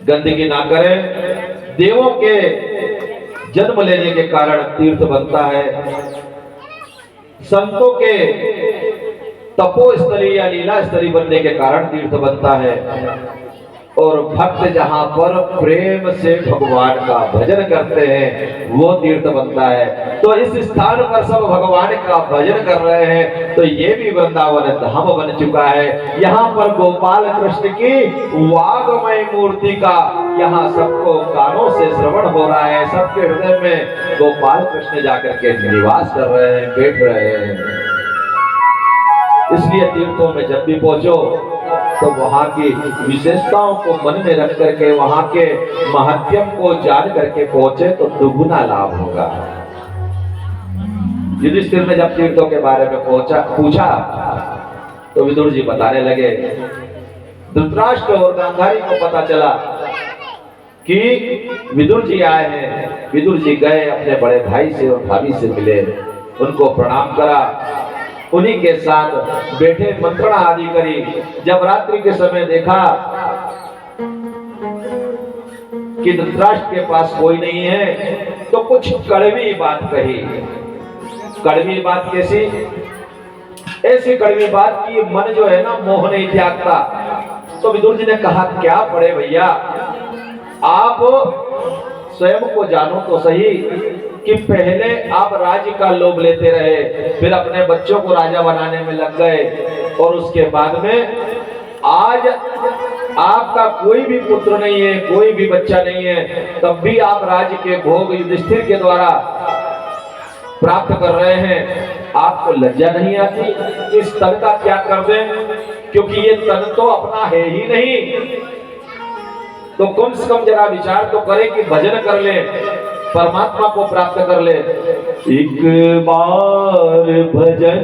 गंदगी ना करें। देवों के जन्म लेने के कारण तीर्थ बनता है, संतों के तपोस्थली या लीला स्थली बनने के कारण तीर्थ बनता है, और भक्त जहां पर प्रेम से भगवान का भजन करते हैं वो तीर्थ बनता है। तो इस स्थान पर सब भगवान का भजन कर रहे हैं, तो ये भी वृंदावन धाम बन चुका है। यहाँ पर गोपाल कृष्ण की वाग्मय मूर्ति का यहाँ सबको कानों से श्रवण हो रहा है, सबके हृदय में गोपाल कृष्ण जाकर के निवास कर रहे हैं, बैठ रहे हैं। इसलिए तीर्थों में जब भी पहुंचो तो वहां की विशेषताओं को मन में रख करके, वहां के महत्व को जान करके पहुंचे तो दुगुना लाभ होगा। युधिष्ठिर ने जब तीर्थों के बारे में पूछा तो विदुर जी बताने लगे। धृतराष्ट्र और गांधारी को पता चला कि विदुर जी आए हैं। विदुर जी गए, अपने बड़े भाई से और भाभी से मिले, उनको प्रणाम करा, उन्हीं के साथ बैठे, मंत्रणा आदि करी। जब रात्रि के समय देखा कि धृतराष्ट्र के पास कोई नहीं है तो कुछ कड़वी बात कही। कड़वी बात कैसी? ऐसी कड़वी बात की मन जो है ना मोह नहीं त्यागता। तो विदुर जी ने कहा, क्या पड़े भैया, आप स्वयं को जानो तो सही कि पहले आप राज्य का लोभ लेते रहे, फिर अपने बच्चों को राजा बनाने में लग गए, और उसके बाद में आज आपका कोई भी पुत्र नहीं है, कोई भी बच्चा नहीं है, तब भी आप राज्य के भोग युधिष्ठिर के द्वारा प्राप्त कर रहे हैं। आपको लज्जा नहीं आती? इस तन का त्याग कर दें, क्योंकि ये तन तो अपना है ही नहीं। तो कम से कम जरा विचार तो करें कि भजन कर ले, परमात्मा को प्राप्त कर ले। एक बार भजन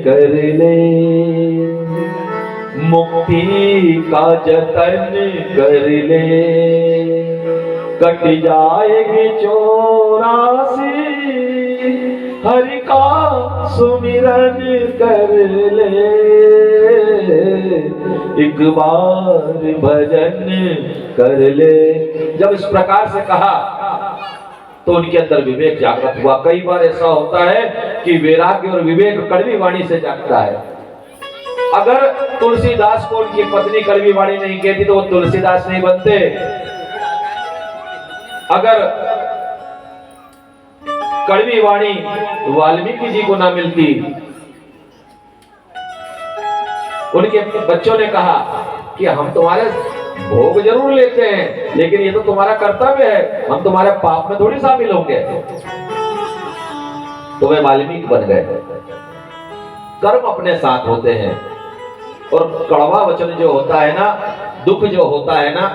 कर ले, मुक्ति का जतन कर ले, कट जाएगी 84 हरि का सुमिरन कर ले। एक बार भजन कर ले। जब इस प्रकार से कहा तो उनके अंदर विवेक जागृत हुआ। कई बार ऐसा होता है कि वैराग्य और विवेक कड़वी वाणी से जागता है। अगर तुलसीदास को उनकी पत्नी कड़वी वाणी नहीं कहती तो वो तुलसीदास नहीं बनते। अगर कड़वी वाणी वाल्मीकि जी को ना मिलती, उनके बच्चों ने कहा कि हम तुम्हारे भोग जरूर लेते हैं, लेकिन ये तो तुम्हारा कर्तव्य है, हम तुम्हारे पाप में थोड़ी शामिल होंगे। तो वे वाल्मीकि बन गए। कर्म अपने साथ होते हैं, और कड़वा वचन जो होता है ना, दुख जो होता है ना,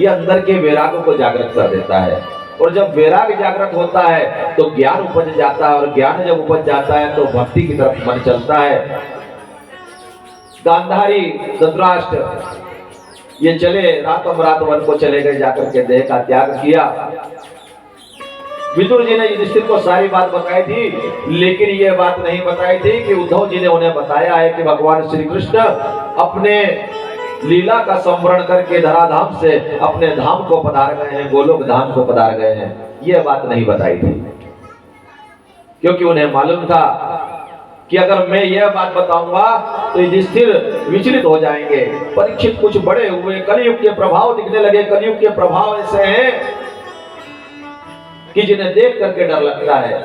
ये अंदर के वैराग्य को जागृत कर देता है। और जब वैराग्य जागृत होता है तो ज्ञान उपज जाता है, और ज्ञान जब उपज जाता है तो भक्ति की तरफ मन चलता है। गांधारी, धृतराष्ट्र ये चले, रात वन को चले गए, जाकर के देह का त्याग किया। विदुर जी ने युधिष्ठिर को सारी बात बताई थी, लेकिन ये बात नहीं बताई थी कि उद्धव जी ने उन्हें बताया है कि भगवान श्री कृष्ण अपने लीला का संवरण करके धराधाम से अपने धाम को पधार गए हैं, गोलोक धाम को पधार गए हैं। यह बात नहीं बताई थी, क्योंकि उन्हें मालूम था कि अगर मैं यह बात बताऊंगा तो युधिष्ठिर विचलित हो जाएंगे। परीक्षित कुछ बड़े हुए, कलयुग के प्रभाव दिखने लगे। कलयुग के प्रभाव ऐसे हैं कि जिन्हें देख करके डर लगता है।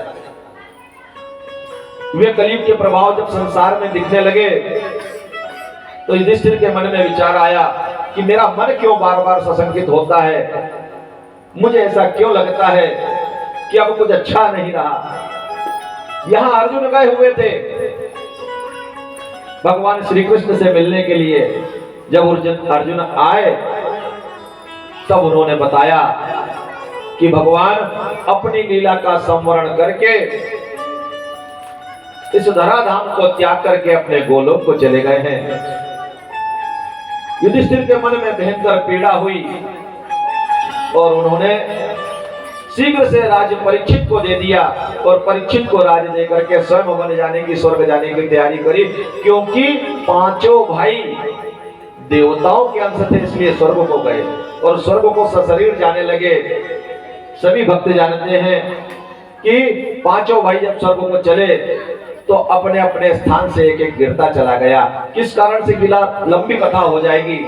वे कलयुग के प्रभाव जब संसार में दिखने लगे तो युधिष्ठिर के मन में विचार आया कि मेरा मन क्यों बार बार सशंकित होता है, मुझे ऐसा क्यों लगता है कि अब कुछ अच्छा नहीं रहा। यहां अर्जुन गए हुए थे भगवान श्री कृष्ण से मिलने के लिए। जब अर्जुन आए तब उन्होंने बताया कि भगवान अपनी लीला का संवरण करके इस धराधाम को त्याग करके अपने गोलोक को चले गए हैं। युधिष्ठिर के मन में भयंकर पीड़ा हुई और उन्होंने शीघ्र से राज्य परीक्षित को दे दिया, और परीक्षित को राज्य देकर के स्वयं वन जाने की, स्वर्ग जाने की तैयारी करी। क्योंकि पांचों भाई देवताओं के अंश थे, इसलिए स्वर्ग को गए और स्वर्ग को सशरीर जाने लगे। सभी भक्त जानते हैं कि पांचों भाई जब स्वर्ग को चले तो अपने अपने स्थान से एक एक गिरता चला गया। किस कारण से गिरा, लंबी कथा हो जाएगी,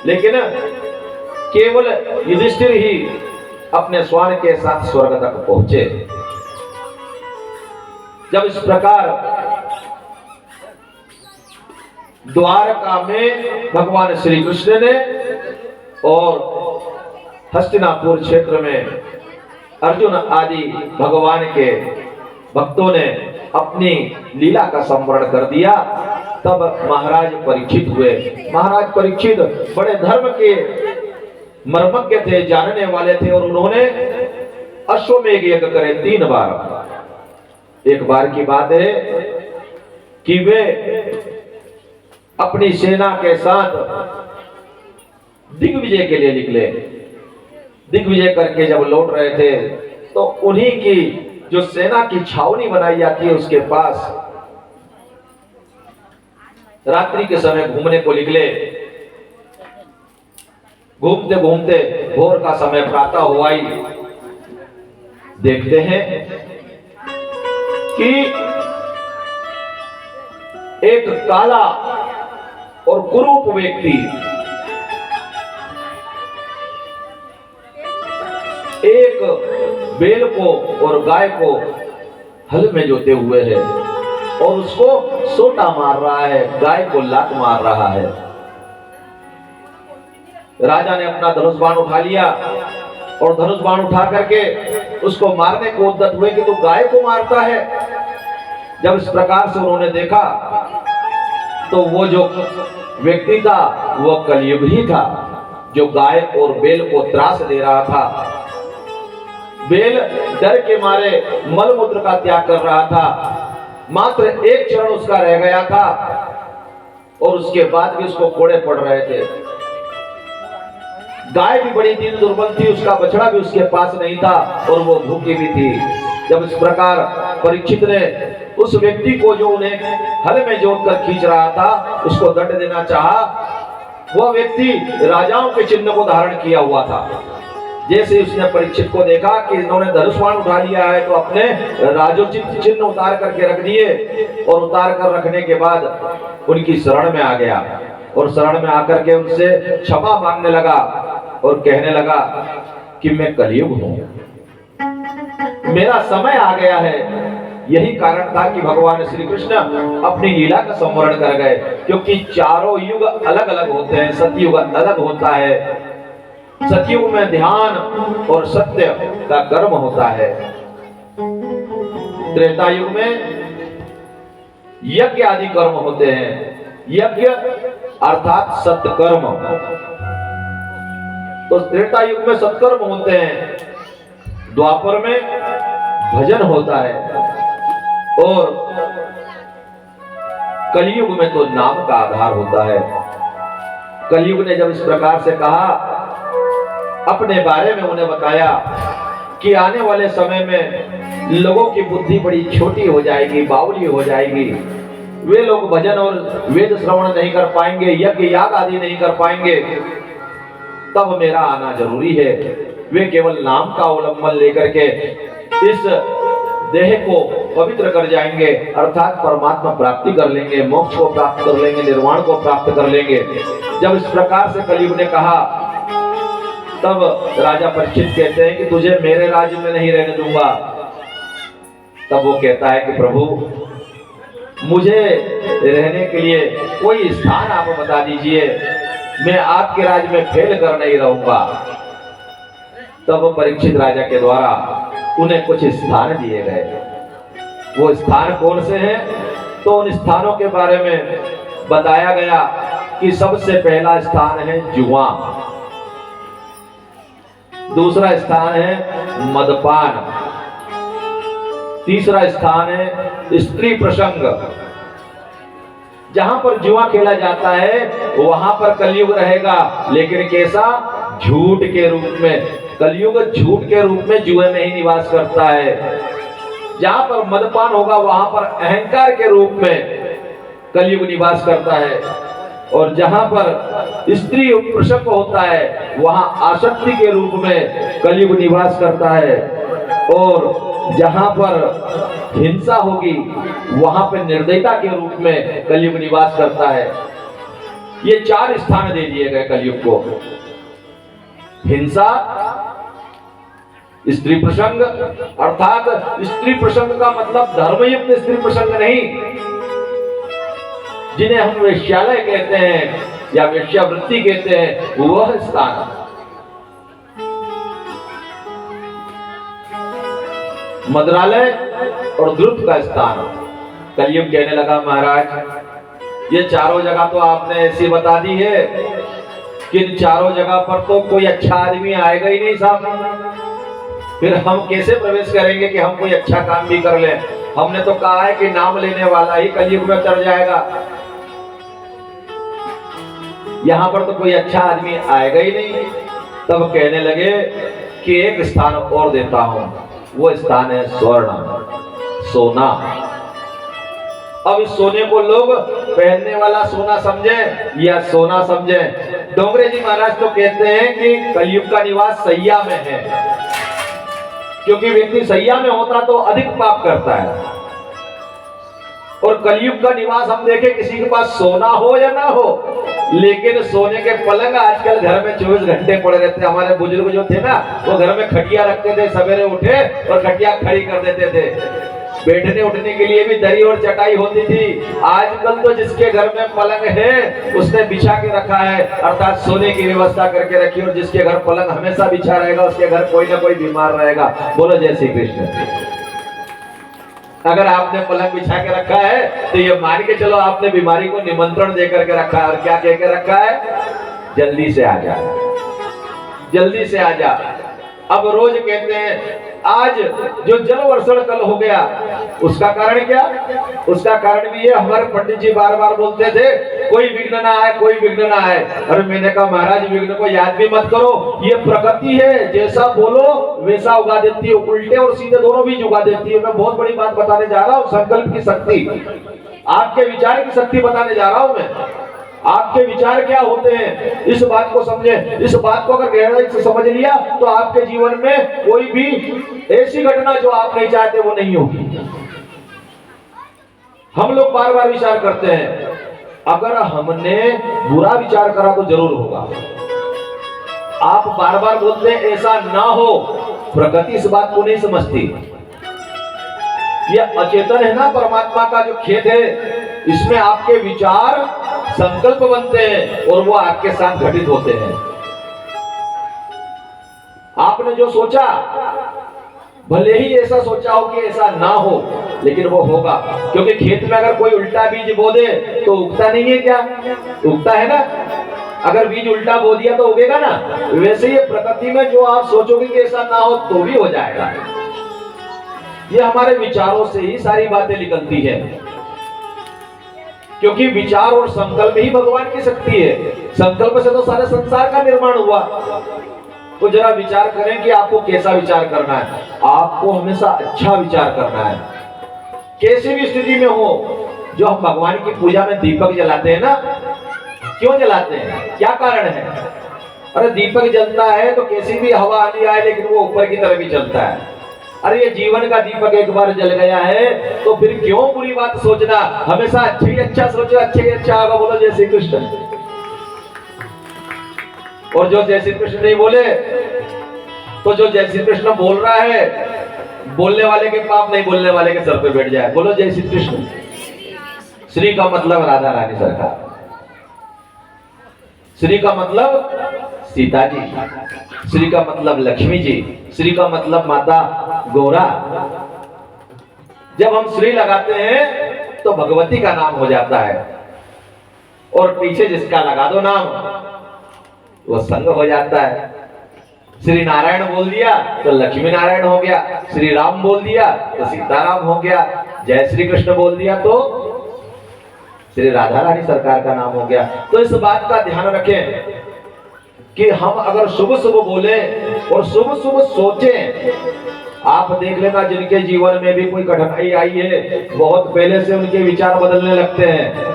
लेकिन केवल युधिष्ठिर ही अपने श्वान के साथ स्वर्ग तक पहुंचे। जब इस प्रकार द्वारका में भगवान श्री कृष्ण ने और हस्तिनापुर क्षेत्र में अर्जुन आदि भगवान के भक्तों ने अपनी लीला का संवरण कर दिया, तब महाराज परीक्षित हुए। महाराज परीक्षित बड़े धर्म के मर्मज्ञ थे, जानने वाले थे, और उन्होंने अश्वमेघ यज्ञ करे 3 बार। एक बार की बात है कि वे अपनी सेना के साथ दिग्विजय के लिए निकले। दिग्विजय करके जब लौट रहे थे तो उन्हीं की जो सेना की छावनी बनाई जाती है उसके पास रात्रि के समय घूमने को निकले। घूमते घूमते भोर का समय प्रातः हुआ ही देखते हैं कि एक काला और कुरूप व्यक्ति एक बैल को और गाय को हल में जोते हुए है और उसको सोटा मार रहा है, गाय को लात मार रहा है। राजा ने अपना धनुष बाण उठा लिया और धनुष बाण उठा करके उसको मारने को उद्यत हुए कि तो गाय को मारता है। जब इस प्रकार से उन्होंने देखा तो वो जो व्यक्ति था वो कलयुग ही था, जो गाय और बैल को त्रास दे रहा था। बैल डर के मारे मलमूत्र का त्याग कर रहा था, मात्र एक चरण उसका रह गया था और उसके बाद भी उसको कोड़े पड़ रहे थे। गाय भी बड़ी दीन दुर्बल थी, उसका बछड़ा भी उसके पास नहीं था और वो भूखी भी थी। जब इस प्रकार परीक्षित ने उस व्यक्ति को जो उन्हें हल में जोतकर खींच रहा था उसको दंड देना चाहा। वह व्यक्ति राजाओं के चिन्ह को धारण किया हुआ था। जैसे उसने परीक्षित को देखा कि इन्होंने धनुष बाण उठा लिया है तो अपने राजोचित चिन्ह उतार करके रख दिए और उतार कर रखने के बाद उनकी शरण में आ गया और शरण में आकर के उनसे क्षमा मांगने लगा और कहने लगा कि मैं कलयुग हूं, मेरा समय आ गया है। यही कारण था कि भगवान श्री कृष्ण अपनी लीला का संवरण कर गए, क्योंकि चारों युग अलग अलग होते हैं। सतयुग अलग होता है, सतयुग में ध्यान और सत्य का कर्म होता है। त्रेता युग में यज्ञ आदि कर्म होते हैं। यज्ञ अर्थात सत्कर्म। तो त्रेता युग में सत्कर्म होते हैं, द्वापर में भजन होता है और कलयुग में तो नाम का आधार होता है। कलयुग ने जब इस प्रकार से कहा, अपने बारे में उन्हें बताया कि आने वाले समय में लोगों की बुद्धि बड़ी छोटी हो जाएगी, बावली हो जाएगी। वे लोग भजन और वेद श्रवण नहीं कर पाएंगे, यज्ञ याग आदि नहीं कर पाएंगे, तब मेरा आना जरूरी है। वे केवल नाम का अवलंबन लेकर के इस देह को पवित्र कर जाएंगे, अर्थात परमात्मा प्राप्ति कर लेंगे, मोक्ष को प्राप्त कर लेंगे, निर्वाण को प्राप्त कर लेंगे। जब इस प्रकार से कलयुग ने कहा तब राजा परीक्षित कहते हैं कि तुझे मेरे राज्य में नहीं रहने दूंगा। तब वो कहता है कि प्रभु मुझे रहने के लिए कोई स्थान आप बता दीजिए, मैं आपके राज्य में फैल कर नहीं रहूंगा। तब परीक्षित राजा के द्वारा उन्हें कुछ स्थान दिए गए। वो स्थान कौन से हैं? तो उन स्थानों के बारे में बताया गया कि सबसे पहला स्थान है जुआ, दूसरा स्थान है मदपान, तीसरा स्थान है स्त्री प्रसंग। जहां पर जुआ खेला जाता है वहां पर कलयुग रहेगा, लेकिन कैसा? झूठ के रूप में। कलयुग झूठ के रूप में जुए में ही निवास करता है। जहां पर मदपान होगा वहां पर अहंकार के रूप में कलयुग निवास करता है। और जहां पर स्त्री प्रसंग होता है वहां आसक्ति के रूप में कलयुग निवास करता है, और जहां पर हिंसा होगी वहां पर निर्दयता के रूप में कलयुग निवास करता है। ये 4 स्थान दे दिए गए कलयुग को। हिंसा, स्त्री प्रसंग, अर्थात स्त्री प्रसंग का मतलब धर्मयुक्त स्त्री प्रसंग नहीं, जिन्हें हम वेश्यालय कहते हैं या वेश्यावृत्ति कहते हैं, वह स्थान। मद्रालय और द्रुत का स्थान। कलयुग कहने लगा महाराज ये चारों जगह तो आपने ऐसी बता दी है कि इन चारों जगह पर तो कोई अच्छा आदमी आएगा ही नहीं साहब, फिर हम कैसे प्रवेश करेंगे कि हम कोई अच्छा काम भी कर लें। हमने तो कहा है कि नाम लेने वाला ही कलयुग में चढ़ जाएगा, यहां पर तो कोई अच्छा आदमी आएगा ही नहीं। तब कहने लगे कि एक स्थान और देता हूं, वो स्थान है स्वर्ण, सोना। अब इस सोने को लोग पहनने वाला सोना समझे या सोना समझे। डोंगरे जी महाराज तो कहते हैं कि कलयुग का निवास सैया में है, क्योंकि व्यक्ति सैया में होता तो अधिक पाप करता है। और कलयुग का निवास हम देखें किसी के पास सोना हो या ना हो, लेकिन सोने के पलंग आजकल घर में 24 घंटे पड़े रहते हैं। हमारे बुजुर्ग जो थे ना वो घर में खटिया रखते थे, सवेरे उठे और खटिया खड़ी कर देते थे। बैठने उठने के लिए भी दरी और चटाई होती थी। आजकल तो जिसके घर में पलंग है उसने बिछा के रखा है, अर्थात सोने की व्यवस्था करके रखी। और जिसके घर पलंग हमेशा बिछा रहेगा उसके घर कोई ना कोई बीमार रहेगा। बोलो जय श्री कृष्ण। अगर आपने पलंग बिछा के रखा है तो ये मान के चलो आपने बीमारी को निमंत्रण दे करके रखा है। और क्या कह के रखा है? जल्दी से आ जा, जल्दी से आ जा। अब रोज कहते हैं आज जो जल वर्षण कल हो गया, उसका कारण क्या? उसका कारण भी ये हमारे पंडित जी बार बार बोलते थे कोई विघ्न ना आए, कोई विघ्न ना आए। अरे मैंने कहा महाराज विघ्न को याद भी मत करो, ये प्रकृति है, जैसा बोलो वैसा उगा देती है, उल्टे और सीधे दोनों भी उगा देती है। मैं बहुत बड़ी बात बताने जा रहा हूँ, संकल्प की शक्ति, आपके विचार की शक्ति बताने जा रहा हूँ मैं। आपके विचार क्या होते हैं इस बात को समझे। इस बात को अगर गहराई से समझ लिया तो आपके जीवन में कोई भी ऐसी घटना जो आप नहीं चाहते वो नहीं होगी। हम लोग बार बार विचार करते हैं, अगर हमने बुरा विचार करा तो जरूर होगा। आप बार बार बोलते हैं ऐसा ना हो, प्रकृति इस बात को नहीं समझती। यह अचेतन है ना, परमात्मा का जो खेत है, इसमें आपके विचार संकल्प बनते हैं और वो आपके साथ घटित होते हैं। आपने जो सोचा भले ही ऐसा सोचा हो कि ऐसा ना हो, लेकिन वो होगा। क्योंकि खेत में अगर कोई उल्टा बीज बो दे तो उगता नहीं है क्या? उगता है ना। अगर बीज उल्टा बो दिया तो उगेगा ना। वैसे ही प्रकृति में जो आप सोचोगे कि ऐसा ना हो तो भी हो जाएगा। ये हमारे विचारों से ही सारी बातें निकलती है, क्योंकि विचार और संकल्प ही भगवान की शक्ति है। संकल्प से तो सारे संसार का निर्माण हुआ। तो जरा विचार करें कि आपको कैसा विचार करना है। आपको हमेशा अच्छा विचार करना है, कैसी भी स्थिति में हो। जो हम भगवान की पूजा में दीपक जलाते हैं ना, क्यों जलाते हैं? क्या कारण है? अरे दीपक जलता है तो कैसी भी हवा आनी आए लेकिन वो ऊपर की तरफ ही चलता है। अरे ये जीवन का दीपक एक बार जल गया है तो फिर क्यों बुरी बात सोचना। हमेशा अच्छे ही अच्छा सोचो, अच्छे ही अच्छा होगा। बोलो जय श्री कृष्ण। और जो जय श्री कृष्ण नहीं बोले तो जो जय श्री कृष्ण बोल रहा है, बोलने वाले के पाप नहीं बोलने वाले के सर पे बैठ जाए। बोलो जय श्री कृष्ण। श्री का मतलब राधा रानी सरकार, श्री का मतलब सीता जी, श्री का मतलब लक्ष्मी जी, श्री का मतलब माता गौरा। जब हम श्री लगाते हैं तो भगवती का नाम हो जाता है, और पीछे जिसका लगा दो नाम वो संग हो जाता है। श्री नारायण बोल दिया तो लक्ष्मी नारायण हो गया, श्री राम बोल दिया तो सीताराम हो गया, जय श्री कृष्ण बोल दिया तो श्री राधा रानी सरकार का नाम हो गया। तो इस बात का ध्यान रखें कि हम अगर शुभ शुभ बोले और शुभ शुभ सोचें। आप देख लेना जिनके जीवन में भी कोई कठिनाई आई है, बहुत पहले से उनके विचार बदलने लगते हैं।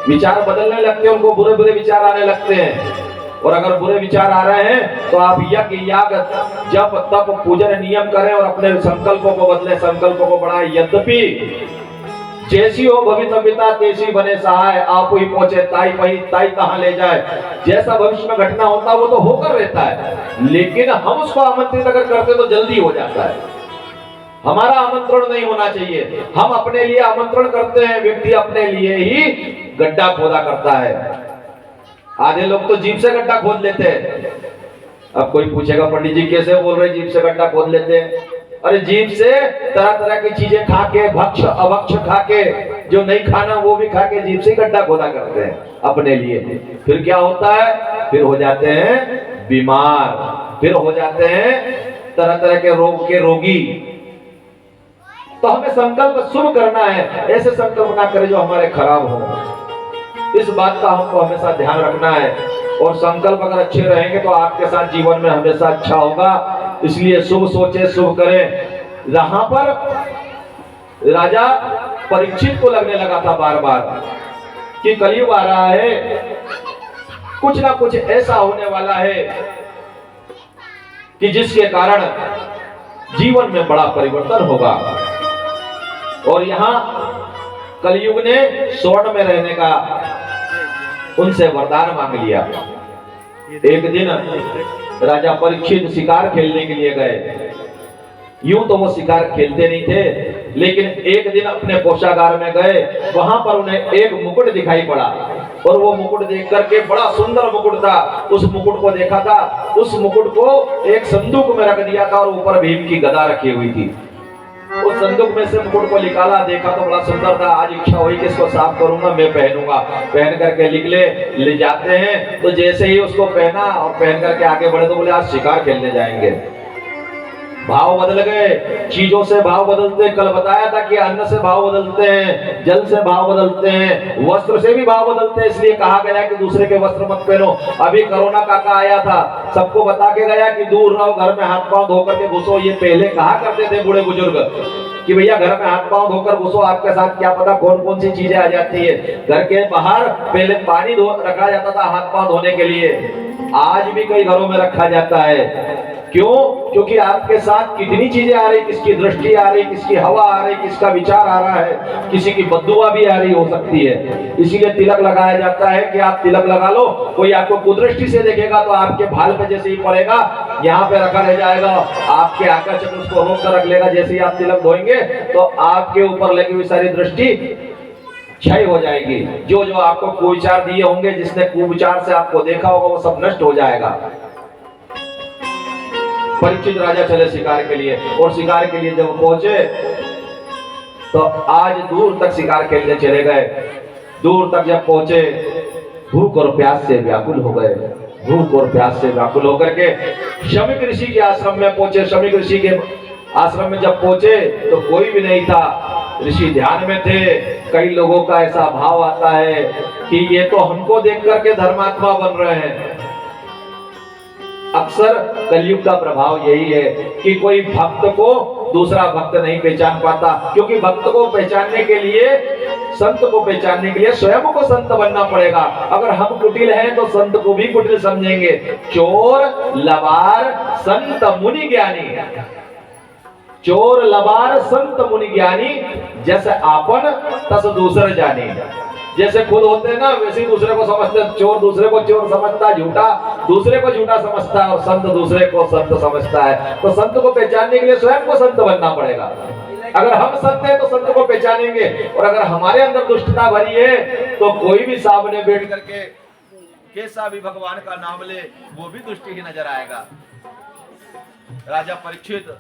विचार बदलने लगते हैं, उनको बुरे बुरे विचार आने लगते हैं। और अगर बुरे विचार आ रहे हैं तो आप यज्ञ याग जप तप पूजन नियम करें और अपने संकल्पों को बदले, संकल्पों को बढ़ाएं। यद्यपि जैसी हो भवितव्यता तैसी बने सहाय, आप ही पहुंचे ताई पही ताई कहां ले जाए। जैसा भविष्य में घटना होता है वो तो होकर रहता है, लेकिन हम उसको आमंत्रित अगर करते तो जल्दी हो जाता है। हमारा आमंत्रण नहीं होना चाहिए, हम अपने लिए आमंत्रण करते हैं, व्यक्ति अपने लिए ही गड्ढा खोदा करता है। आधे लोग तो जीभ से गड्ढा खोद लेते हैं। अब कोई पूछेगा पंडित जी कैसे बोल रहे जीभ से गड्ढा खोद लेते हैं? अरे जीभ से तरह तरह की चीजें खा के, भक्ष अभक्ष खा के, जो नहीं खाना वो भी खा के जीभ से गड्ढा खोदा करते हैं अपने लिए। फिर क्या होता है? फिर हो जाते हैं बीमार, फिर हो जाते हैं तरह तरह के रोग के रोगी। तो हमें संकल्प शुभ करना है, ऐसे संकल्प ना करें जो हमारे खराब हो। इस बात का हमको हमेशा ध्यान रखना है। और संकल्प अगर अच्छे रहेंगे तो आपके साथ जीवन में हमेशा अच्छा होगा। इसलिए शुभ सोचे शुभ करें। यहाँ पर राजा परीक्षित को लगने लगा था बार बार कि कलयुग आ रहा है, कुछ ना कुछ ऐसा होने वाला है कि जिसके कारण जीवन में बड़ा परिवर्तन होगा। और यहाँ कलयुग ने स्वर्ण में रहने का उनसे वरदान मांग लिया। एक दिन राजा परीक्षित शिकार खेलने के लिए गए। यूं तो वो शिकार खेलते नहीं थे, लेकिन एक दिन अपने कोषागार में गए, वहां पर उन्हें एक मुकुट दिखाई पड़ा। और वो मुकुट देख करके, बड़ा सुंदर मुकुट था, उस मुकुट को देखा था। उस मुकुट को एक संदूक में रख दिया था और ऊपर भीम की गदा रखी हुई थी। उस संदूक में से मुकुट को निकाला, देखा तो बड़ा सुंदर था। आज इच्छा हुई कि इसको साफ करूंगा, मैं पहनूंगा। पहन करके निकले, ले जाते हैं तो जैसे ही उसको पहना और पहन करके आगे बढ़े तो बोले आज शिकार खेलने जाएंगे। भाव बदल गए, चीजों से भाव बदलते हैं। कल बताया था कि अन्न से भाव बदलते हैं, जल से भाव बदलते हैं, वस्त्र से भी भाव बदलते हैं। इसलिए कहा गया कि दूसरे के वस्त्र मत पहनो। अभी कोरोना काका आया था, सबको बता के गया कि दूर रहो, घर में हाथ पांव धोकर के घुसो। ये पहले कहा करते थे बूढ़े बुजुर्ग कि भैया घर में हाथ पांव धोकर घुसो, आपके साथ क्या पता कौन कौन सी चीजें आ जाती है। घर के बाहर पहले पानी रखा जाता था हाथ पांव धोने के लिए, आज भी कई घरों में रखा जाता है। क्यों? क्योंकि आपके साथ कितनी चीजें आ रही, किसकी दृष्टि आ रही, किसकी हवा आ रही, किसका विचार आ रहा है, किसी की बद्दुआ भी आ रही हो सकती है। इसीलिए तिलक लगाया जाता है कि आप तिलक लगा लो, कोई आपको कुदृष्टि से देखेगा तो आपके भाल पे जैसे ही पड़ेगा यहाँ पे रखा रह जाएगा, आपके आकर्षक उसको रोक कर रख लेगा। जैसे ही आप तिलक धोएंगे तो आपके ऊपर लगी हुई सारी दृष्टि क्षय हो जाएगी। जो जो आपको कुविचार दिए होंगे, जिसने कुविचार से आपको देखा होगा, वो सब नष्ट हो जाएगा। परीक्षित राजा चले शिकार के लिए, और शिकार के लिए जब पहुंचे तो आज दूर तक शिकार खेलने चले गए। दूर तक जब पहुंचे, भूख और प्यास से व्याकुल हो गए। भूख और प्यास से व्याकुल होकर के शमीक ऋषि के आश्रम में पहुंचे। शमीक ऋषि के आश्रम में जब पहुंचे तो कोई भी नहीं था, ऋषि ध्यान में थे। कई लोगों का ऐसा भाव आता है कि ये तो हमको देख करके धर्मात्मा बन रहे हैं। अक्सर कलयुग का प्रभाव यही है कि कोई भक्त को दूसरा भक्त नहीं पहचान पाता, क्योंकि भक्त को पहचानने के लिए, संत को पहचानने के लिए स्वयं को संत बनना पड़ेगा। अगर हम कुटिल हैं तो संत को भी कुटिल समझेंगे। चोर लबार संत मुनि ज्ञानी, चोर लबार संत मुनि ज्ञानी, जैसे आपन तस दूसरे जानी। जैसे खुद होते हैं ना, वैसे ही दूसरे को समझते हैं। चोर दूसरे को चोर समझता है, झूठा दूसरे को झूठा समझता है, और संत दूसरे को संत समझता है। तो संत को पहचानने के लिए स्वयं को संत बनना पड़ेगा। अगर हम संत हैं तो संत को पहचानेंगे, और अगर हमारे अंदर दुष्टता भरी है तो कोई भी सामने बैठ करके कैसा भी भगवान का नाम ले, वो भी दुष्ट ही नजर आएगा। राजा परीक्षित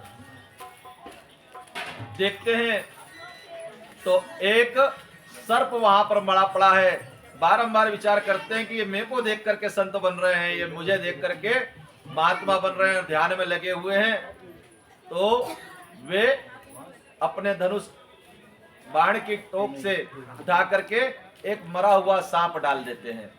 देखते हैं तो एक सर्प वहां पर मरा पड़ा है। बारंबार विचार करते हैं कि ये मेरे को देख करके संत बन रहे हैं, ये मुझे देख करके महात्मा बन रहे हैं, ध्यान में लगे हुए हैं। तो वे अपने धनुष बाण की टोक से उठा करके एक मरा हुआ सांप डाल देते हैं।